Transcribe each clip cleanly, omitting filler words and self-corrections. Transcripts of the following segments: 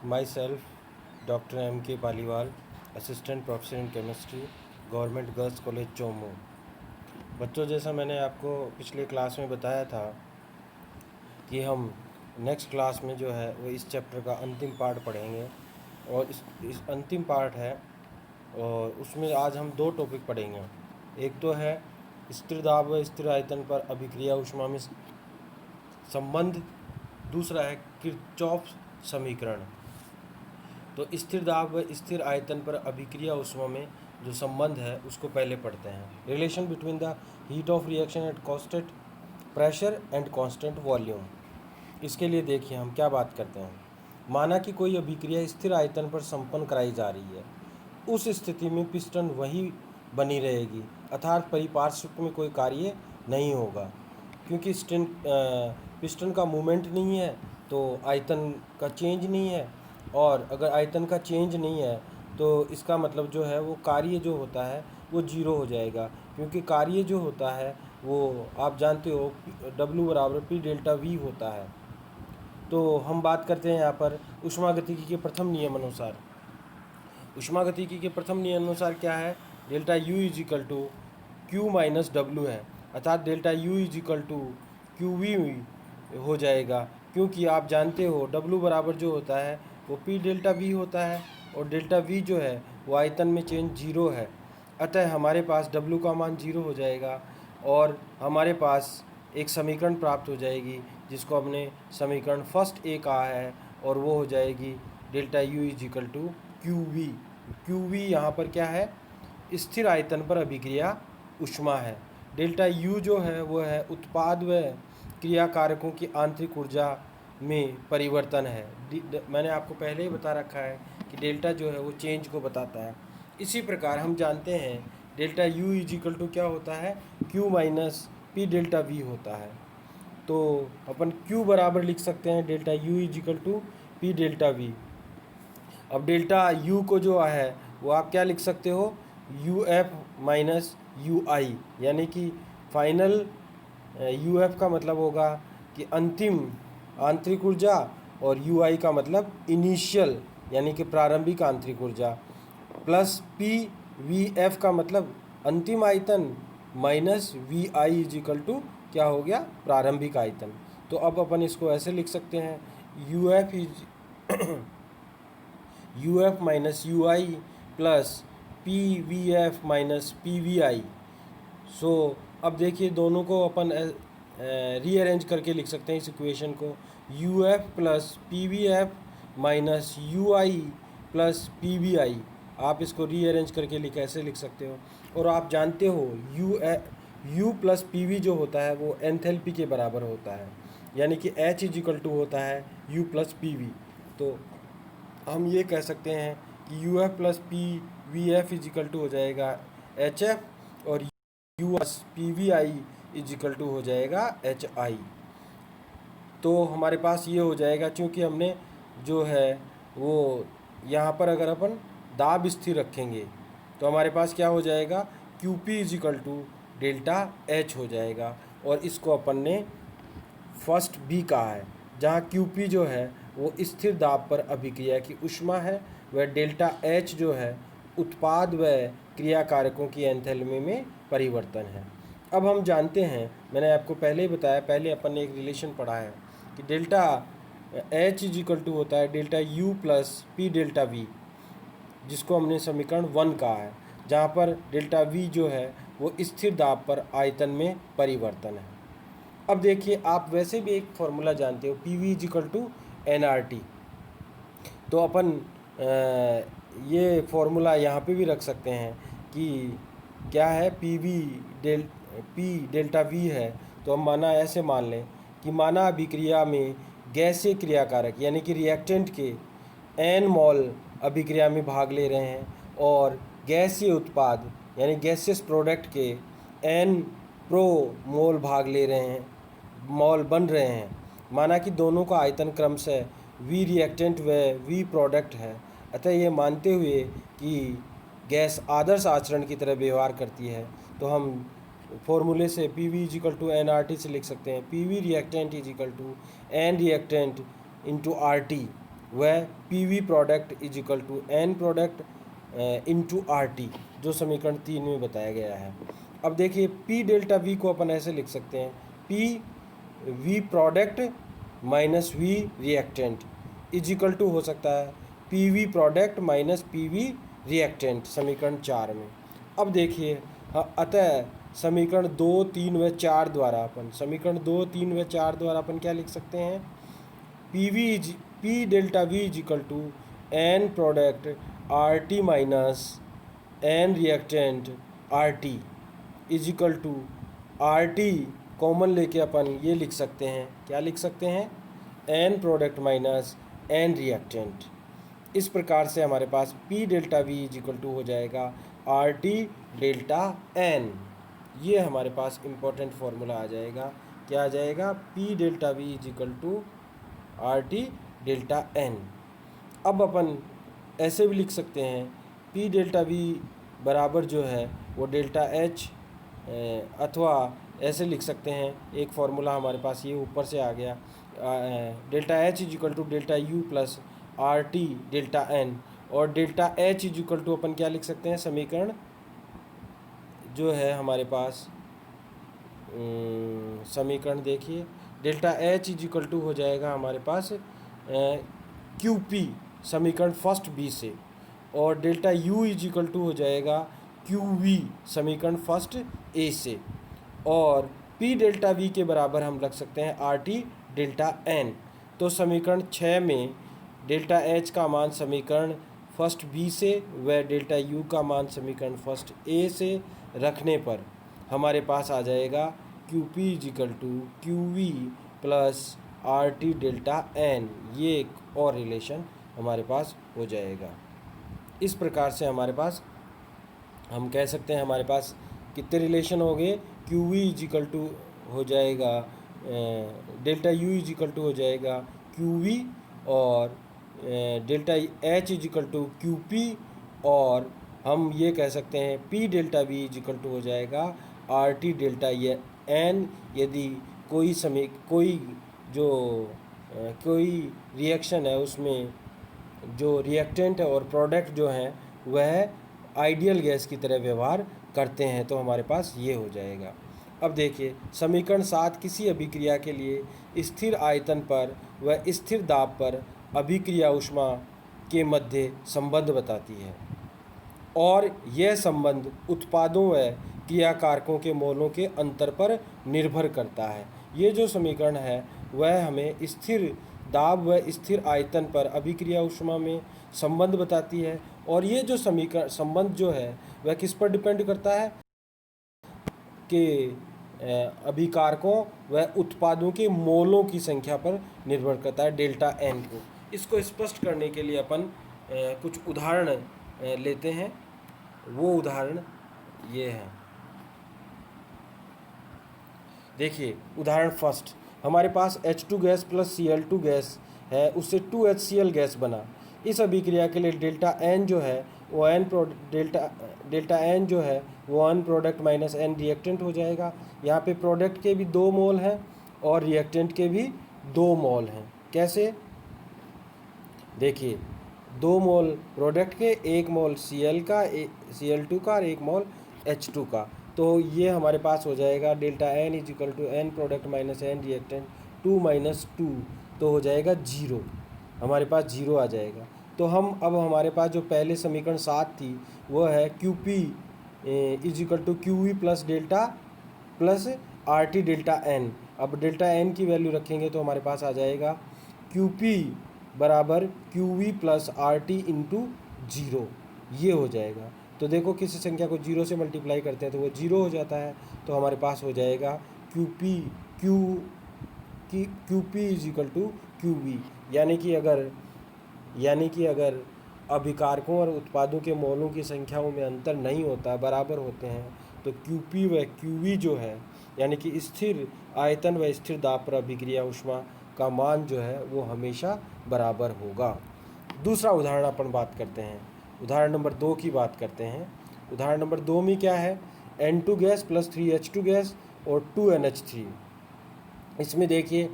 My self doctor M.K. Paliwal, assistant professor in chemistry, government girls college Chomu. बच्चों, जैसा मैंने आपको पिछले क्लास में बताया था कि हम नेक्स्ट क्लास में जो है वो इस चैप्टर का अंतिम पार्ट पढ़ेंगे, और इस अंतिम पार्ट है और उसमें आज हम दो टॉपिक पढ़ेंगे। एक तो है स्थिर दाब व स्थिर आयतन पर अभिक्रिया ऊष्मा में संबंध, दूसरा है किरचॉफ समीकरण। तो स्थिर दाब व स्थिर आयतन पर अभिक्रिया ऊष्मा में जो संबंध है उसको पहले पढ़ते हैं। Relation between the heat of reaction at constant pressure and constant volume. इसके लिए देखिए हम क्या बात करते हैं। माना कि कोई अभिक्रिया स्थिर आयतन पर संपन्न कराई जा रही है, उस स्थिति में पिस्टन वही बनी रहेगी, अर्थात परिपार्श्व में कोई कार्य नहीं होगा, क्योंकि पिस्टन का मूवमेंट नहीं है तो आयतन का चेंज नहीं है, और अगर आयतन का चेंज नहीं है तो इसका मतलब जो है वो कार्य जो होता है वो जीरो हो जाएगा, क्योंकि कार्य जो होता है वो आप जानते हो W बराबर P डेल्टा V होता है। तो हम बात करते हैं यहाँ पर ऊष्मागतिकी के प्रथम नियम अनुसार। ऊष्मागतिकी के प्रथम नियम अनुसार क्या है, delta U is equal to Q minus W है, अर्थात delta U is equal to QV हो जाएगा, क्योंकि आप जानते हो W बराबर जो होता है वो P डेल्टा V होता है, और डेल्टा V जो है वो आयतन में चेंज जीरो है। अतः हमारे पास W का मान जीरो हो जाएगा और हमारे पास एक समीकरण प्राप्त हो जाएगी जिसको हमने समीकरण फर्स्ट ए कहा है, और वो हो जाएगी delta U is equal to QV। QV यहाँ पर क्या है, स्थिर आयतन पर अभिक्रिया ऊष्मा है। डेल्टा U जो है वो है उत्पाद व क्रिया कारकों की आंतरिक ऊर्जा में परिवर्तन है। मैंने आपको पहले ही बता रखा है कि डेल्टा जो है वो चेंज को बताता है। इसी प्रकार हम जानते हैं delta U is equal to क्या होता है, Q minus P delta V होता है। तो अपन Q बराबर लिख सकते हैं delta U is equal to P delta V। अब डेल्टा U को जो है वो आप क्या लिख सकते हो, UF माइनस UI, यानी कि फाइनल UF का मतलब होगा कि अंतिम आंतरिक ऊर्जा, और UI का मतलब इनिशियल यानी कि प्रारंभिक आंतरिक ऊर्जा, प्लस PVF का मतलब अंतिम आयतन, minus VI is equal to क्या हो गया, प्रारंभिक आयतन। तो अब अपन इसको ऐसे लिख सकते हैं, UF is UF minus UI plus PVF minus PVI। सो अब देखिए दोनों को अपन रीअरेंज करके लिख सकते हैं इस इक्वेशन को, UF plus PVF minus UI plus PVI। आप इसको रीअरेंज करके ऐसे लिख सकते हो। और आप जानते हो U प्लस PV जो होता है वो एंथैल्पी के बराबर होता है, यानी कि H इज इक्वल टू होता है U प्लस PV। तो हम ये कह सकते हैं कि UF plus PVF is equal to हो जाएगा HF, और U plus PVI is equal to हो जाएगा HI। तो हमारे पास ये हो जाएगा, क्योंकि हमने जो है वो यहाँ पर अगर अपन दाब स्थिर रखेंगे तो हमारे पास क्या हो जाएगा, QP is equal to delta H हो जाएगा, और इसको अपन ने फर्स्ट बी कहा है, जहाँ QP जो है वो स्थिर दाब पर अभिक्रिया की ऊष्मा है, वह डेल्टा H जो है उत्पाद व क्रिया कारकों की एंथैल्पी में परिवर्तन है। अब हम जानते हैं, मैंने आपको पहले ही बताया, पहले अपन ने एक रिलेशन पढ़ा है कि delta H is equal to होता है delta U plus P delta V, जिसको हमने समीकरण 1 कहा है, जहाँ पर डेल्टा V जो है वो स्थिर दाब पर आयतन में परिवर्तन है। अब देखिए आप वैसे भी एक फॉर्मूला जानते हो, PV is equal to NRT। तो अपन ये फॉर्मूला यहाँ पे भी रख सकते हैं कि क्या है, P डेल्टा V है, तो हम माना ऐसे मान लें कि माना अभिक्रिया में गैसीय क्रियाकारक यानी कि रिएक्टेंट के N मॉल अभिक्रिया में भाग ले रहे हैं, और गैसीय उत्पाद यानी गैसियस प्रोडक्ट के N प्रो मोल भाग ले रहे हैं, मॉल बन रहे हैं। माना कि दोनों का आयतन क्रमशः V रिएक्टेंट व V प्रोडक्ट है, अतः ये मानते हुए कि गैस आदर्श आचरण की तरह व्यवहार करती है, तो हम फॉर्मूले से PV is equal to NRT से लिख सकते हैं, PV reactant is equal to N reactant into RT। वह P V product is equal to N product into R T, जो समीकरण 3 में बताया गया है। अब देखिए पी डेल्टा वी को अपन ऐसे लिख सकते हैं, P V product minus V reactant is equal to हो सकता है P V product minus P V reactant, समीकरण 4 में। अब देखिए अतः समीकरण 2, 3 व 4 द्वारा अपन क्या लिख सकते हैं, P delta V is equal to N product R T minus N reactant R T is equal to R T common लेके अपन ये लिख सकते हैं, क्या लिख सकते हैं, n product minus N reactant. इस प्रकार से हमारे पास P delta V is equal to हो जाएगा आर टी डेल्टा एन। ये हमारे पास इम्पोर्टेंट फार्मूला आ जाएगा, क्या आ जाएगा, P delta V is equal to R T delta N. अब अपन ऐसे भी लिख सकते हैं, पी डेल्टा वी बराबर जो है वो डेल्टा एच, अथवा ऐसे लिख सकते हैं, एक फार्मूला हमारे पास ये ऊपर से आ गया, delta H is equal to delta U plus R T delta n, और delta H is equal to अपन क्या लिख सकते हैं, समीकरण जो है हमारे पास, समीकरण देखिए, delta H is equal to हो जाएगा हमारे पास क्यू पी, समीकरण फर्स्ट बी से, और delta U is equal to हो जाएगा क्यू वी, समीकरण फर्स्ट ए से, और पी डेल्टा वी के बराबर हम रख सकते हैं आर टी डेल्टा एन। तो समीकरण 6 में डेल्टा एच का मान समीकरण फर्स्ट बी से व डेल्टा यू का मान समीकरण फर्स्ट ए से रखने पर हमारे पास आ जाएगा Q P is equal to Q V plus R T delta N. ये एक और रिलेशन हमारे पास हो जाएगा। इस प्रकार से हमारे पास हम कह सकते हैं हमारे पास कितने रिलेशन हो गए, Q V is equal to हो जाएगा delta U is equal to हो जाएगा क्यू वी, और delta H is equal to Q P, और हम ये कह सकते हैं P delta V is equal to हो जाएगा आर टी डेल्टा एन, यदि कोई रिएक्शन है उसमें जो रिएक्टेंट और प्रोडक्ट जो हैं वह आइडियल गैस की तरह व्यवहार करते हैं, तो हमारे पास ये हो जाएगा। अब देखिए समीकरण 7 किसी अभिक्रिया के लिए स्थिर आयतन पर व स्थिर दाब पर अभिक्रिया ऊष्मा के मध्य संबंध बताती है, और यह संबंध उत्पादों व क्रियाकारकों के मोलों के अंतर पर निर्भर करता है। ये जो समीकरण है वह हमें स्थिर दाब व स्थिर आयतन पर अभिक्रिया ऊष्मा में संबंध बताती है, और ये जो समीकरण संबंध जो है वह किस पर डिपेंड करता है, कि अभिकारकों व उत्पादों के मोलों की संख्या पर निर्भर करता है, डेल्टा एन को। इसको स्पष्ट करने के लिए अपन कुछ उदाहरण लेते हैं। वो उदाहरण ये है, देखिए उदाहरण फर्स्ट, हमारे पास H2 gas plus Cl2 gas है, उससे 2HCl गैस बना। इस अभिक्रिया के लिए डेल्टा एन जो है वो डेल्टा एन जो है वो N product minus N reactant हो जाएगा। यहाँ पे प्रोडक्ट के भी 2 मोल हैं और रिएक्टेंट के भी 2 मोल हैं। कैसे, देखिए 2 मोल प्रोडक्ट के, 1 मोल Cl2 का और 1 मोल H2 का। तो ये हमारे पास हो जाएगा delta N is equal to N product minus N reactant 2 minus 2, तो हो जाएगा 0, हमारे पास 0 आ जाएगा। तो अब हमारे पास जो पहले समीकरण 7 थी वो है Q P is equal to Q V plus delta plus R T delta N. अब डेल्टा एन की वैल्यू रखेंगे तो हमारे पास आ जाएगा क्यू पी बराबर Q V plus R T into 0, ये हो जाएगा। तो देखो किसी संख्या को 0 से मल्टीप्लाई करते हैं तो वो 0 हो जाता है, तो हमारे पास हो जाएगा Q P is equal to Q V. यानी कि अगर अभिकारकों और उत्पादों के मोलों की संख्याओं में अंतर नहीं होता, बराबर होते हैं, तो क्यू पी व क्यू वी जो है यानी कि स्थिर आयतन व स्थिर दाब पर अभिक्रिया ऊष्मा का मान जो है वो हमेशा बराबर होगा। दूसरा उदाहरण अपन बात करते हैं, उदाहरण नंबर 2 की बात करते हैं। उदाहरण नंबर 2 में क्या है, N2 gas plus 3H2 gas और 2NH3। इसमें देखिए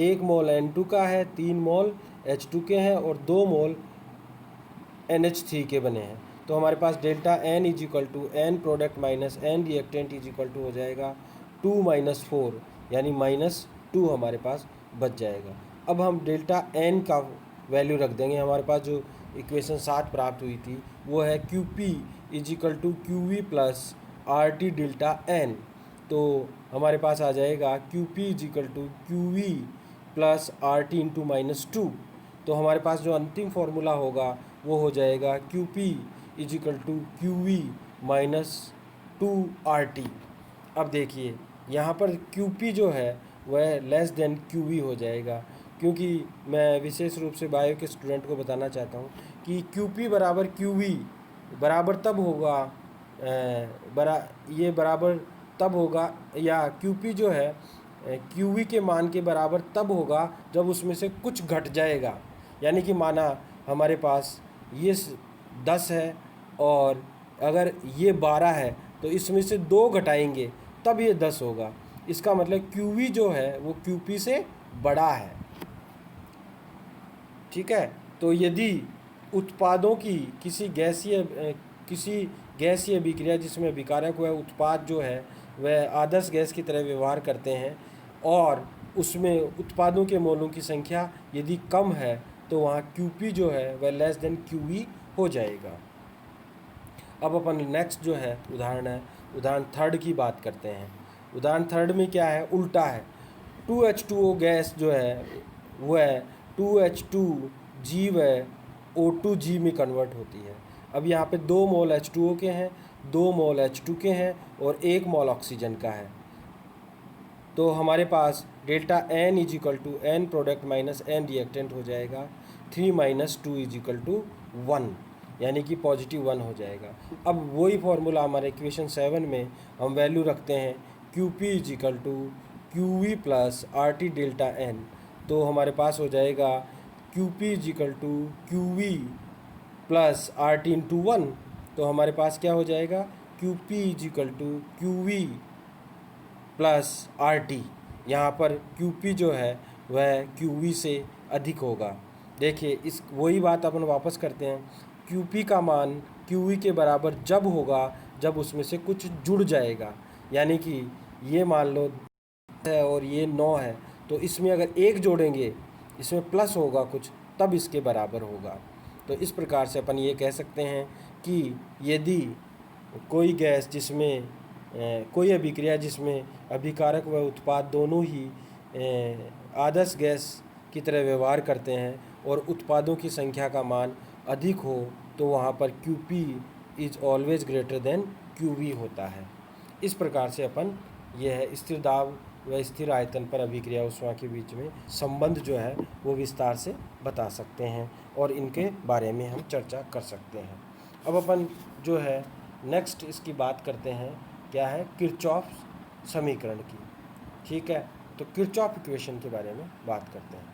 1 मोल N2 का है, 3 मोल H2 के हैं और 2 मोल NH3 के बने हैं। तो हमारे पास delta N is equal to N product minus N reactant is equal to हो जाएगा 2 - 4, यानी -2 हमारे पास बच जाएगा। अब हम डेल्टा N का वैल्यू रख देंगे। हमारे पास जो इक्वेशन 7 प्राप्त हुई थी वो है QP is equal to QV plus RT delta N। तो हमारे पास आ जाएगा QP is equal to QV plus RT into -2। तो हमारे पास जो अंतिम फॉर्मूला होगा वो हो जाएगा QP is equal to QV minus 2RT। अब देखिए यहाँ पर QP जो है वह लेस देन QV हो जाएगा, क्योंकि मैं विशेष रूप से बायो के स्टूडेंट को बताना चाहता हूँ कि QP बराबर QV बराबर तब होगा ये बराबर तब होगा, या QP जो है QV के मान के बराबर तब होगा जब उसमें से कुछ घट जाएगा। यानी कि माना हमारे पास ये 10 है और अगर ये 12 है तो इसमें से 2 घटाएंगे तब ये 10 होगा। इसका मतलब QV जो है वो QP से बड़ा है। ठीक है, तो यदि उत्पादों की किसी गैसीय अभिक्रिया जिसमें अभिकारक वह उत्पाद जो है वह आदर्श गैस की तरह व्यवहार करते हैं और उसमें उत्पादों के मोलों की संख्या यदि कम है तो वहाँ QP जो है वह लेस देन QV हो जाएगा। अब अपन नेक्स्ट जो है उदाहरण थर्ड की बात करते हैं। उदाहरण थर्ड में क्या है, उल्टा है। 2H2O गैस जो है वह 2H2G व O2G में कन्वर्ट होती है। अब यहाँ पे 2 मोल H2O के हैं, 2 मोल H2 के हैं और 1 मोल ऑक्सीजन का है। तो हमारे पास delta N is equal to N product minus N reactant हो जाएगा। 3 - 2 इज इक्वल टू 1, यानी कि +1 हो जाएगा। अब वही फार्मूला हमारे इक्वेशन 7 में हम वैल्यू रखते हैं QP is equal to QV plus RT delta N। तो हमारे पास हो जाएगा QP is equal to QV plus RT into 1। तो हमारे पास क्या हो जाएगा, QP is equal to QV plus RT। यहाँ पर QP जो है वह QV से अधिक होगा। देखिए इस वही बात अपन वापस करते हैं। QP का मान QV के बराबर जब होगा जब उसमें से कुछ जुड़ जाएगा। यानी कि ये मान लो है और ये 9 है, तो इसमें अगर 1 जोड़ेंगे, इसमें प्लस होगा कुछ, तब इसके बराबर होगा। तो इस प्रकार से अपन ये कह सकते हैं कि यदि कोई गैस जिसमें कोई अभिक्रिया जिसमें अभिकारक व उत्पाद दोनों ही आदर्श गैस की तरह व्यवहार करते हैं और उत्पादों की संख्या का मान अधिक हो तो वहाँ पर QP is always greater than QV होता है। इस प्रकार से अपन यह स्थिर दाब व स्थिर आयतन पर अभिक्रिया ऊष्मा के बीच में संबंध जो है वो विस्तार से बता सकते हैं और इनके बारे में हम चर्चा कर सकते हैं। अब अपन जो है नेक्स्ट इसकी बात करते हैं, क्या है, किरचॉफ समीकरण की। ठीक है, तो किरचॉफ इक्वेशन के बारे में बात करते हैं।